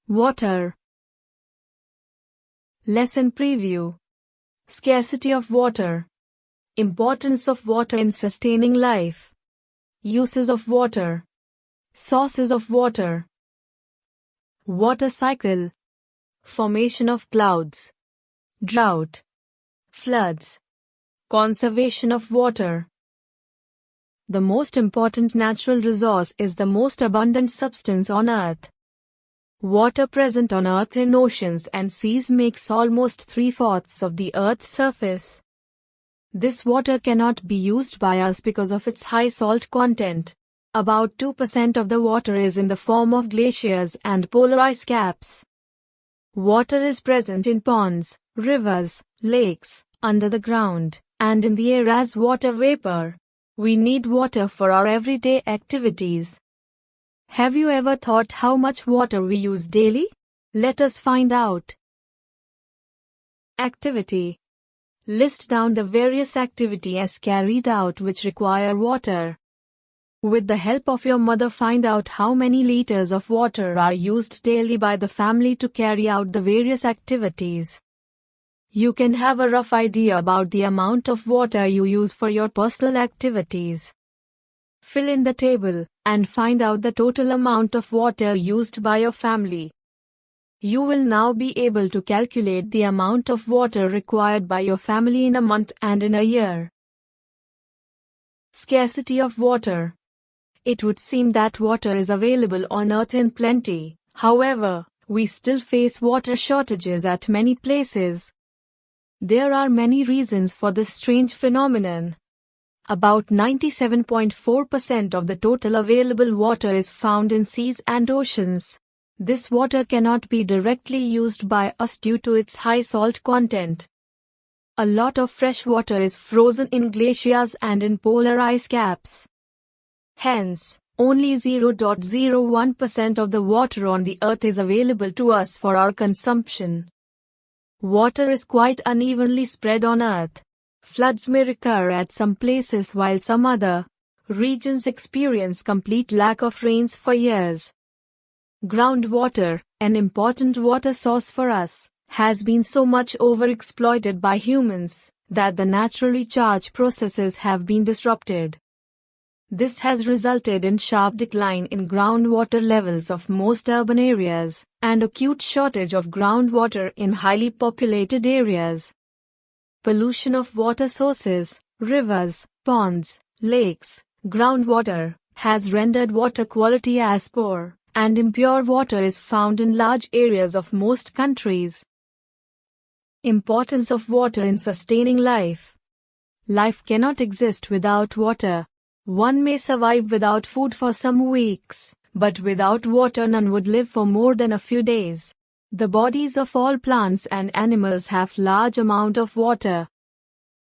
Water. Lesson preview. Scarcity of water. Importance of water in sustaining life. Uses of water. Sources of water. Water cycle. Formation of clouds. Drought. Floods. Conservation of water. The most important natural resource is the most abundant substance on Earth. Water present on Earth in oceans and seas makes almost 3/4 of the Earth's surface. This water cannot be used by us because of its high salt content. About 2% of the water is in the form of glaciers and polar ice caps. Water is present in ponds, rivers, lakes, under the ground, and in the air as water vapor. We need water for our everyday activities. Have you ever thought how much water we use daily? Let us find out. Activity. List down the various activities carried out which require water. With the help of your mother, find out how many liters of water are used daily by the family to carry out the various activities. You can have a rough idea about the amount of water you use for your personal activities. Fill in the table and find out the total amount of water used by your family. You will now be able to calculate the amount of water required by your family in a month and in a year. Scarcity of water. It would seem that water is available on Earth in plenty. However, we still face water shortages at many places. There are many reasons for this strange phenomenon. About 97.4% of the total available water is found in seas and oceans. This water cannot be directly used by us due to its high salt content. A lot of fresh water is frozen in glaciers and in polar ice caps. Hence, only 0.01% of the water on the Earth is available to us for our consumption. Water is quite unevenly spread on Earth. Floods may occur at some places while some other regions experience complete lack of rains for years. Groundwater, an important water source for us, has been so much overexploited by humans that the natural recharge processes have been disrupted. This has resulted in sharp decline in groundwater levels of most urban areas, and acute shortage of groundwater in highly populated areas. Pollution of water sources, rivers, ponds, lakes, groundwater, has rendered water quality as poor, and impure water is found in large areas of most countries. Importance of water in sustaining life. Life cannot exist without water. One may survive without food for some weeks, but without water none would live for more than a few days. The bodies of all plants and animals have large amount of water.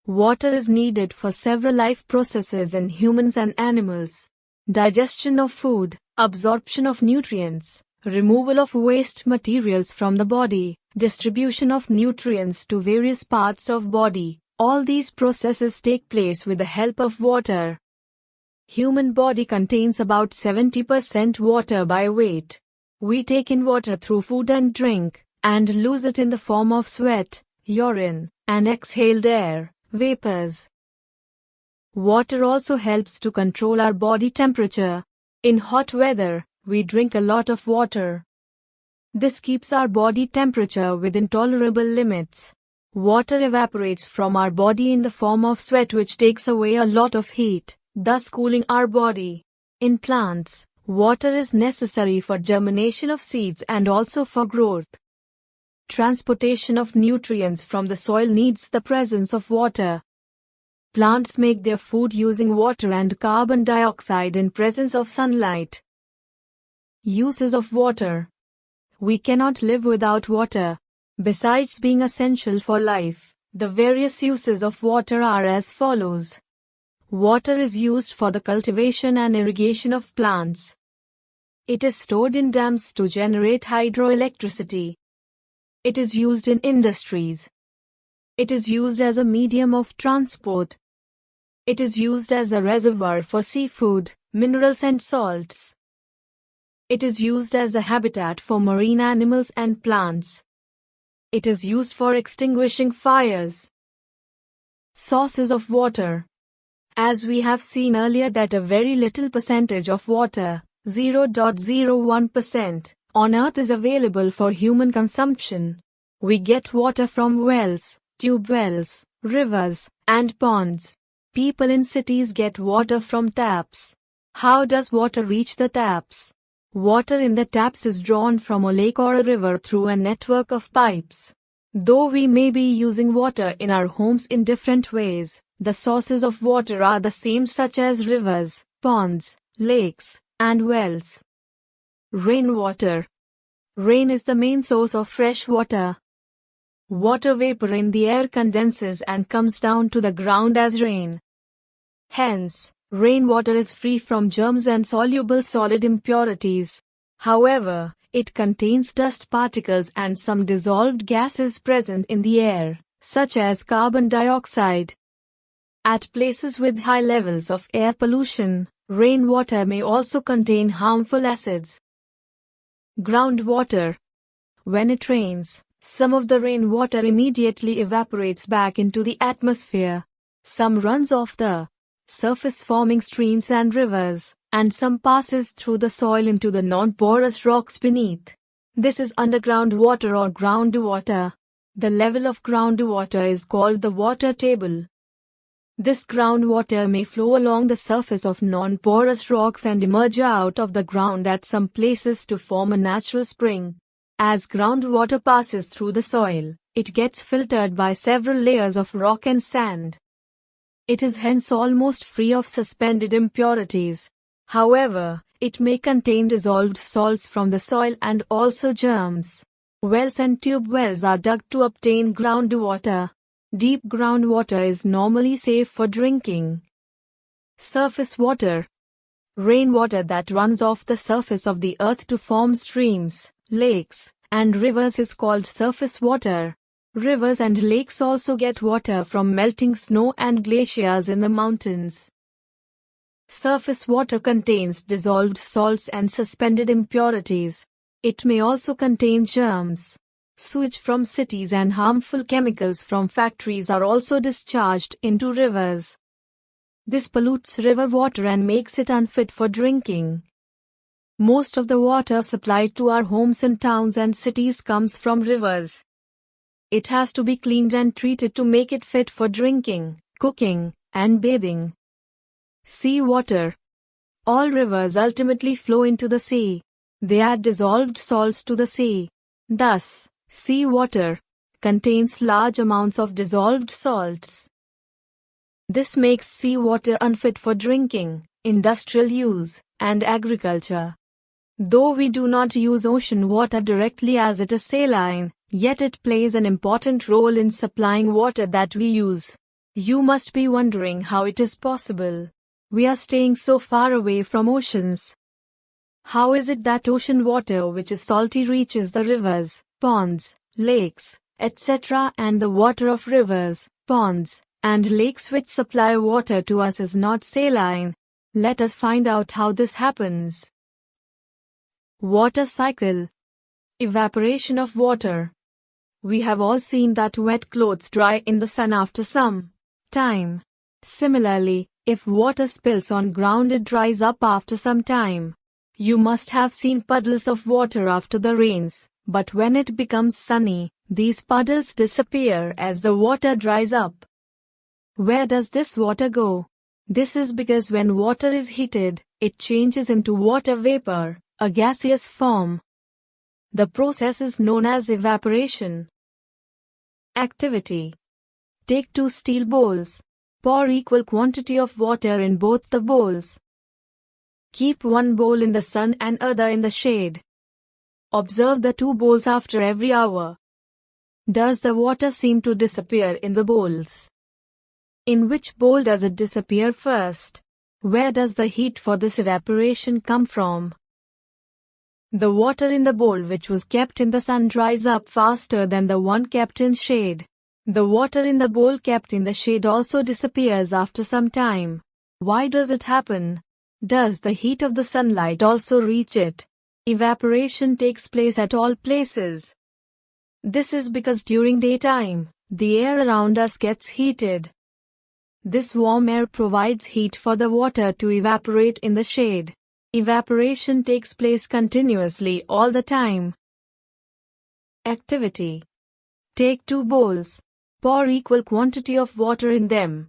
Water is needed for several life processes in humans and animals. Digestion of food, absorption of nutrients, removal of waste materials from the body, distribution of nutrients to various parts of body. All these processes take place with the help of water. Human body contains about 70% water by weight. We take in water through food and drink, and lose it in the form of sweat, urine, and exhaled air, vapors. Water also helps to control our body temperature. In hot weather, we drink a lot of water. This keeps our body temperature within tolerable limits. Water evaporates from our body in the form of sweat, which takes away a lot of heat, thus cooling our body. In plants, water is necessary for germination of seeds and also for growth. Transportation of nutrients from the soil needs the presence of water. Plants make their food using water and carbon dioxide in presence of sunlight. Uses of water. We cannot live without water. Besides being essential for life, the various uses of water are as follows. Water is used for the cultivation and irrigation of plants. It is stored in dams to generate hydroelectricity. It is used in industries. It is used as a medium of transport. It is used as a reservoir for seafood, minerals and salts. It is used as a habitat for marine animals and plants. It is used for extinguishing fires. Sources of water. As we have seen earlier that a very little percentage of water, 0.01%, on Earth is available for human consumption. We get water from wells, tube wells, rivers, and ponds. People in cities get water from taps. How does water reach the taps? Water in the taps is drawn from a lake or a river through a network of pipes. Though we may be using water in our homes in different ways, the sources of water are the same, such as rivers, ponds, lakes, and wells. Rainwater. Rain is the main source of fresh water. Water vapor in the air condenses and comes down to the ground as rain. Hence, rainwater is free from germs and soluble solid impurities. However, it contains dust particles and some dissolved gases present in the air, such as carbon dioxide. At places with high levels of air pollution, rainwater may also contain harmful acids. Groundwater. When it rains, some of the rainwater immediately evaporates back into the atmosphere. Some runs off the surface forming streams and rivers, and some passes through the soil into the non-porous rocks beneath. This is underground water or groundwater. The level of groundwater is called the water table. This groundwater may flow along the surface of non-porous rocks and emerge out of the ground at some places to form a natural spring. As groundwater passes through the soil, it gets filtered by several layers of rock and sand. It is hence almost free of suspended impurities. However, it may contain dissolved salts from the soil and also germs. Wells and tube wells are dug to obtain groundwater. Deep groundwater is normally safe for drinking. Surface water. Rainwater that runs off the surface of the earth to form streams, lakes, and rivers is called surface water. Rivers and lakes also get water from melting snow and glaciers in the mountains. Surface water contains dissolved salts and suspended impurities. It may also contain germs. Sewage from cities and harmful chemicals from factories are also discharged into rivers. This pollutes river water and makes it unfit for drinking. Most of the water supplied to our homes in towns and cities comes from rivers. It has to be cleaned and treated to make it fit for drinking, cooking, and bathing. Sea water. All rivers ultimately flow into the sea. They add dissolved salts to the sea. Thus, sea water contains large amounts of dissolved salts. This makes sea water unfit for drinking, industrial use, and agriculture. Though we do not use ocean water directly as it is saline, yet it plays an important role in supplying water that we use. You must be wondering how it is possible. We are staying so far away from oceans. How is it that ocean water which is salty reaches the rivers, ponds, lakes, etc., and the water of rivers, ponds, and lakes which supply water to us is not saline? Let us find out how this happens. Water cycle. Evaporation of water. We have all seen that wet clothes dry in the sun after some time. Similarly, if water spills on ground, it dries up after some time. You must have seen puddles of water after the rains, but when it becomes sunny, these puddles disappear as the water dries up. Where does this water go? This is because when water is heated, it changes into water vapor, a gaseous form. The process is known as evaporation. Activity. Take 2 steel bowls. Pour equal quantity of water in both the bowls. Keep one bowl in the sun and other in the shade. Observe the 2 bowls after every hour. Does the water seem to disappear in the bowls? In which bowl does it disappear first? Where does the heat for this evaporation come from? The water in the bowl which was kept in the sun dries up faster than the one kept in shade. The water in the bowl kept in the shade also disappears after some time. Why does it happen? Does the heat of the sunlight also reach it? Evaporation takes place at all places. This is because during daytime, the air around us gets heated. This warm air provides heat for the water to evaporate in the shade. Evaporation takes place continuously all the time. Activity. Take 2 bowls. Pour equal quantity of water in them.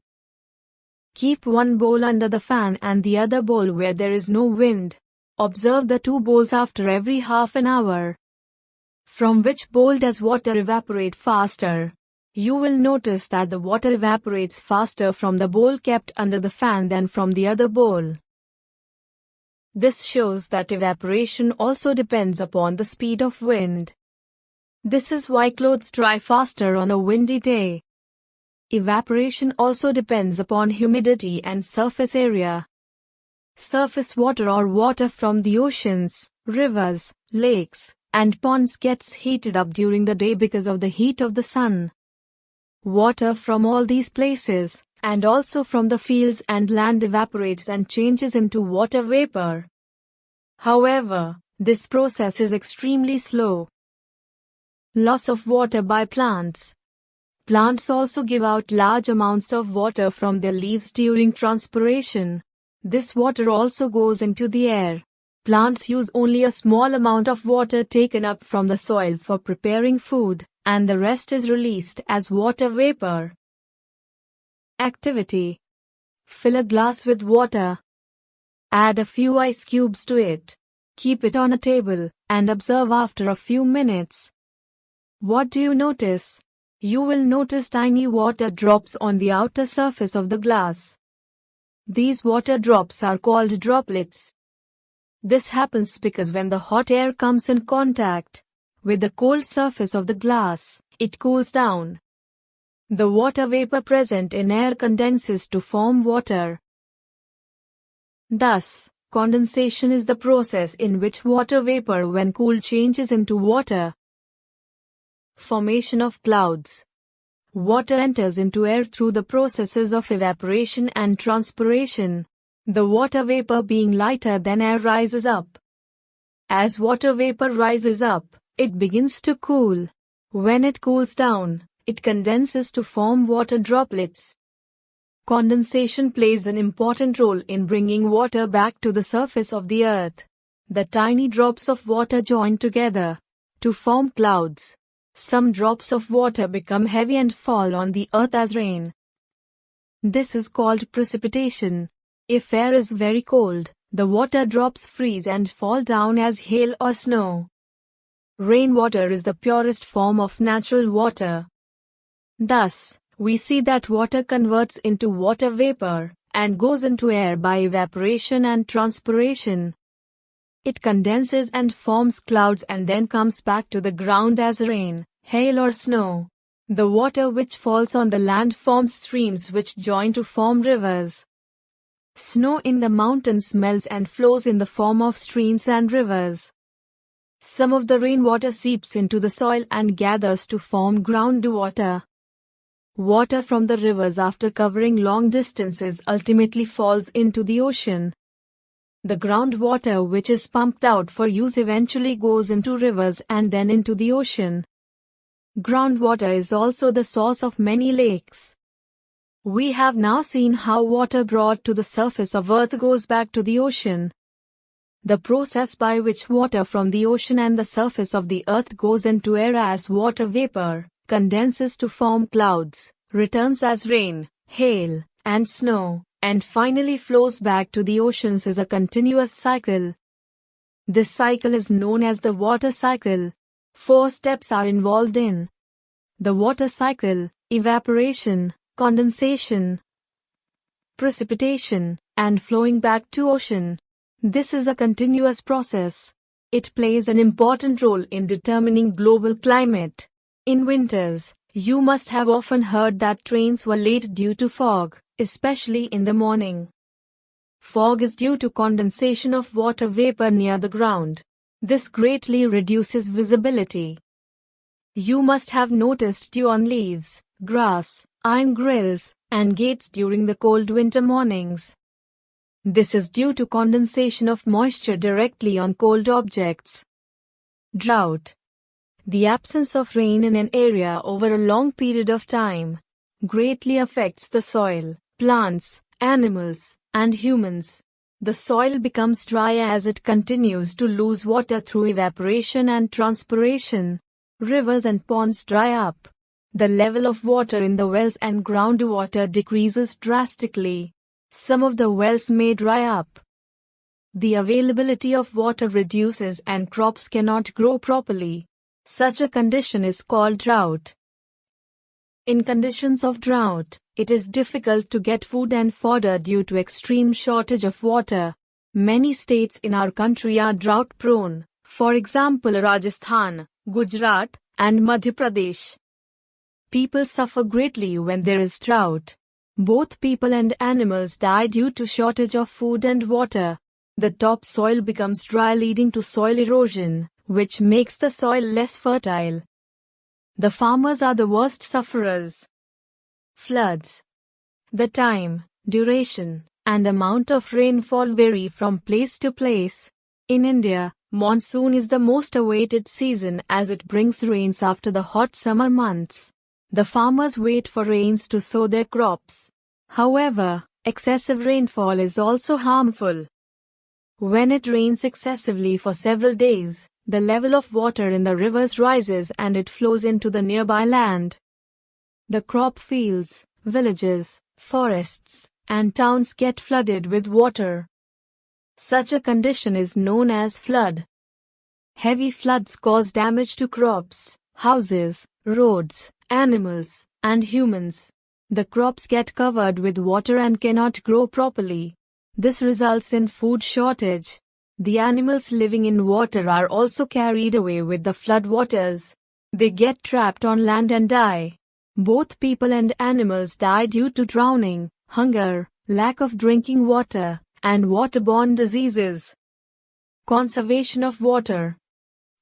Keep one bowl under the fan and the other bowl where there is no wind. Observe the 2 bowls after every half an hour. From which bowl does water evaporate faster? You will notice that the water evaporates faster from the bowl kept under the fan than from the other bowl. This shows that evaporation also depends upon the speed of wind. This is why clothes dry faster on a windy day. Evaporation also depends upon humidity and surface area. Surface water or water from the oceans, rivers, lakes, and ponds gets heated up during the day because of the heat of the sun. Water from all these places, and also from the fields and land evaporates and changes into water vapor. However, this process is extremely slow. Loss of water by plants. Plants also give out large amounts of water from their leaves during transpiration. This water also goes into the air. Plants use only a small amount of water taken up from the soil for preparing food, and the rest is released as water vapor. Activity. Fill a glass with water. Add a few ice cubes to it. Keep it on a table, and observe after a few minutes. What do you notice? You will notice tiny water drops on the outer surface of the glass. These water drops are called droplets. This happens because when the hot air comes in contact with the cold surface of the glass, it cools down. The water vapor present in air condenses to form water. Thus, condensation is the process in which water vapor when cooled changes into water. Formation of clouds. Water enters into air through the processes of evaporation and transpiration. The water vapor being lighter than air rises up. As water vapor rises up, it begins to cool. When it cools down, it condenses to form water droplets. Condensation plays an important role in bringing water back to the surface of the earth. The tiny drops of water join together to form clouds. Some drops of water become heavy and fall on the earth as rain. This is called precipitation. If air is very cold, the water drops freeze and fall down as hail or snow. Rainwater is the purest form of natural water. Thus, we see that water converts into water vapor and goes into air by evaporation and transpiration. It condenses and forms clouds and then comes back to the ground as rain, hail or snow. The water which falls on the land forms streams which join to form rivers. Snow in the mountains melts and flows in the form of streams and rivers. Some of the rainwater seeps into the soil and gathers to form groundwater. Water from the rivers after covering long distances ultimately falls into the ocean. The groundwater which is pumped out for use eventually goes into rivers and then into the ocean. Groundwater is also the source of many lakes. We have now seen how water brought to the surface of Earth goes back to the ocean. The process by which water from the ocean and the surface of the Earth goes into air as water vapor, condenses to form clouds, returns as rain, hail, and snow, and finally flows back to the oceans is a continuous cycle. This cycle is known as the water cycle. 4 steps are involved in the water cycle: evaporation, condensation, precipitation, and flowing back to ocean. This is a continuous process. It plays an important role in determining global climate. In winters, you must have often heard that trains were late due to fog, especially in the morning. Fog is due to condensation of water vapor near the ground. This greatly reduces visibility. You must have noticed dew on leaves, grass, iron grills, and gates during the cold winter mornings. This is due to condensation of moisture directly on cold objects. Drought. The absence of rain in an area over a long period of time greatly affects the soil, plants, animals, and humans. The soil becomes dry as it continues to lose water through evaporation and transpiration. Rivers and ponds dry up. The level of water in the wells and groundwater decreases drastically. Some of the wells may dry up. The availability of water reduces and crops cannot grow properly. Such a condition is called drought. In conditions of drought, it is difficult to get food and fodder due to extreme shortage of water. Many states in our country are drought prone, for example Rajasthan, Gujarat, and Madhya Pradesh. People suffer greatly when there is drought. Both people and animals die due to shortage of food and water. The topsoil becomes dry, leading to soil erosion, which makes the soil less fertile. The farmers are the worst sufferers. Floods. The time, duration, and amount of rainfall vary from place to place. In India, monsoon is the most awaited season as it brings rains after the hot summer months. The farmers wait for rains to sow their crops. However, excessive rainfall is also harmful. When it rains excessively for several days, the level of water in the rivers rises and it flows into the nearby land. The crop fields, villages, forests, and towns get flooded with water. Such a condition is known as flood. Heavy floods cause damage to crops, houses, roads, animals, and humans. The crops get covered with water and cannot grow properly. This results in food shortage. The animals living in water are also carried away with the flood waters. They get trapped on land and die. Both people and animals die due to drowning, hunger, lack of drinking water, and waterborne diseases. Conservation of water.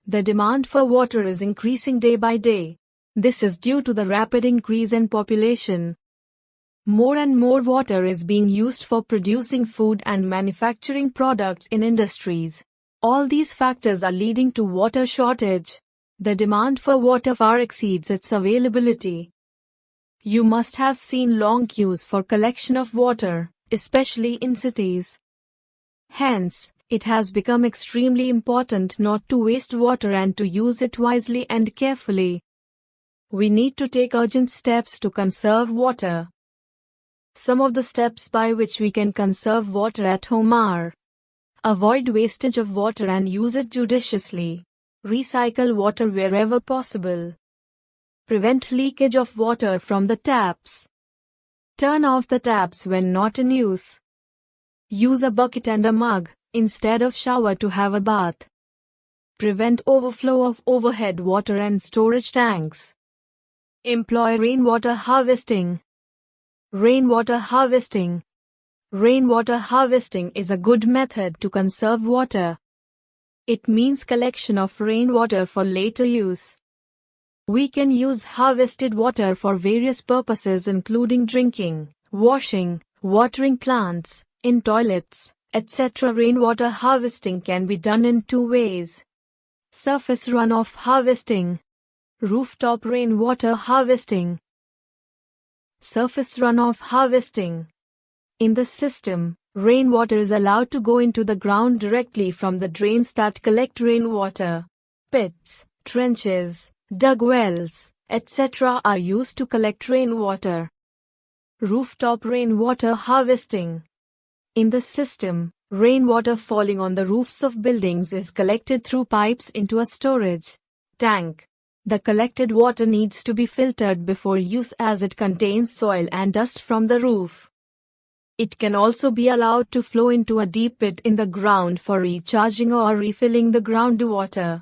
The demand for water is increasing day by day. This is due to the rapid increase in population. More and more water is being used for producing food and manufacturing products in industries. All these factors are leading to water shortage. The demand for water far exceeds its availability. You must have seen long queues for collection of water, especially in cities. Hence, it has become extremely important not to waste water and to use it wisely and carefully. We need to take urgent steps to conserve water. Some of the steps by which we can conserve water at home are: avoid wastage of water and use it judiciously. Recycle water wherever possible. Prevent leakage of water from the taps. Turn off the taps when not in use. Use a bucket and a mug instead of shower to have a bath. Prevent overflow of overhead water and storage tanks. Employ rainwater harvesting. Rainwater harvesting. Rainwater harvesting is a good method to conserve water. It means collection of rainwater for later use. We can use harvested water for various purposes including drinking, washing, watering plants, in toilets, etc. Rainwater harvesting can be done in two ways: surface runoff harvesting, rooftop rainwater harvesting. Surface runoff harvesting. In this system, rainwater is allowed to go into the ground directly from the drains that collect rainwater. Pits, trenches, dug wells, etc. are used to collect rainwater. Rooftop rainwater harvesting. In this system, rainwater falling on the roofs of buildings is collected through pipes into a storage tank. The collected water needs to be filtered before use as it contains soil and dust from the roof. It can also be allowed to flow into a deep pit in the ground for recharging or refilling the groundwater.